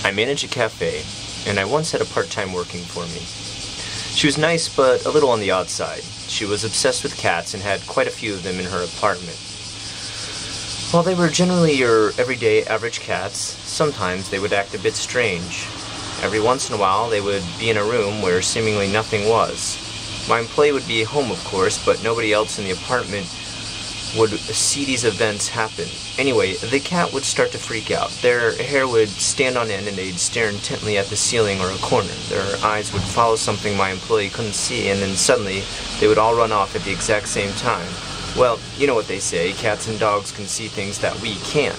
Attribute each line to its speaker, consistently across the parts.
Speaker 1: I manage a cafe, and I once had a part-time working for me. She was nice, but a little on the odd side. She was obsessed with cats and had quite a few of them in her apartment. While they were generally your everyday average cats, sometimes they would act a bit strange. Every once in a while, they would be in a room where seemingly nothing was. My employee would be home, of course, but nobody else in the apartment would see these events happen. Anyway, the cat would start to freak out. Their hair would stand on end and they'd stare intently at the ceiling or a corner. Their eyes would follow something my employee couldn't see, and then suddenly they would all run off at the exact same time. Well, you know what they say, cats and dogs can see things that we can't.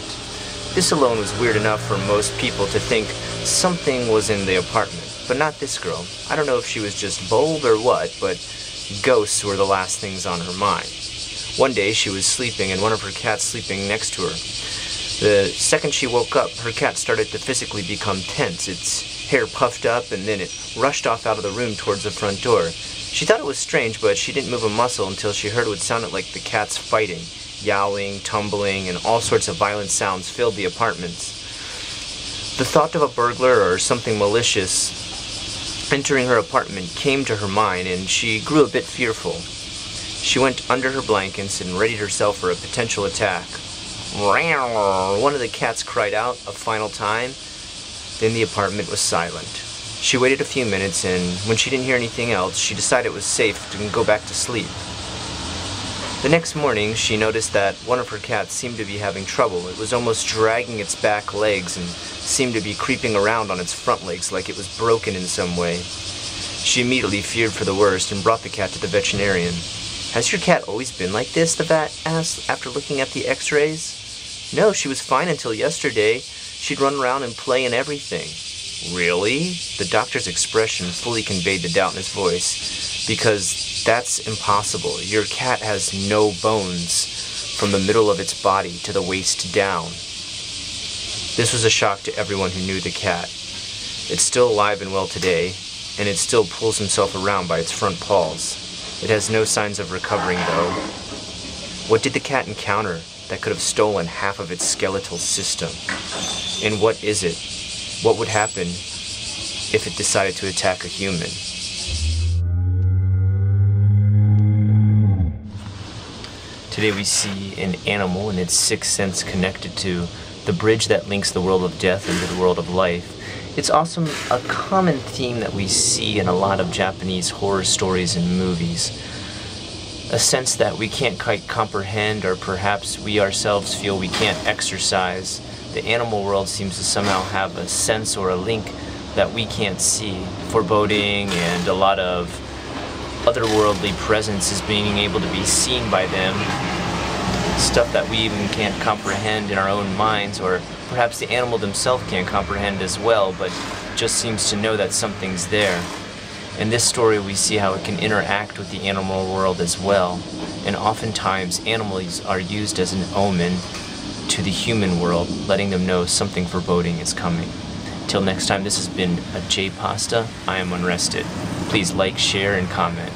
Speaker 1: This alone was weird enough for most people to think something was in the apartment, but not this girl. I don't know if she was just bold or what, but ghosts were the last things on her mind. One day she was sleeping and one of her cats sleeping next to her. The second she woke up, her cat started to physically become tense. Its hair puffed up and then it rushed off out of the room towards the front door. She thought it was strange, but she didn't move a muscle until she heard what sounded like the cats fighting. Yowling, tumbling, and all sorts of violent sounds filled the apartments. The thought of a burglar or something malicious entering her apartment came to her mind, and she grew a bit fearful. She went under her blankets and readied herself for a potential attack. One of the cats cried out a final time. Then the apartment was silent. She waited a few minutes, and when she didn't hear anything else, she decided it was safe to go back to sleep. The next morning, she noticed that one of her cats seemed to be having trouble. It was almost dragging its back legs and seemed to be creeping around on its front legs like it was broken in some way. She immediately feared for the worst and brought the cat to the veterinarian. "Has your cat always been like this?" the vet asked after looking at the x-rays. "No, she was fine until yesterday. She'd run around and play and everything." "Really?" The doctor's expression fully conveyed the doubt in his voice. "Because that's impossible. Your cat has no bones from the middle of its body to the waist down." This was a shock to everyone who knew the cat. It's still alive and well today, and it still pulls himself around by its front paws. It has no signs of recovering, though. What did the cat encounter that could have stolen half of its skeletal system? And what is it? What would happen if it decided to attack a human? Today we see an animal and its sixth sense connected to the bridge that links the world of death into the world of life. It's also a common theme that we see in a lot of Japanese horror stories and movies. A sense that we can't quite comprehend, or perhaps we ourselves feel we can't exercise. The animal world seems to somehow have a sense or a link that we can't see. Foreboding and a lot of otherworldly presence is being able to be seen by them. Stuff that we even can't comprehend in our own minds, or perhaps the animal themselves can't comprehend as well, but just seems to know that something's there. In this story we see how it can interact with the animal world as well, and oftentimes animals are used as an omen to the human world, letting them know something foreboding is coming. Till next time, this has been a JPASTA. I am Unrested. Please like, share, and comment.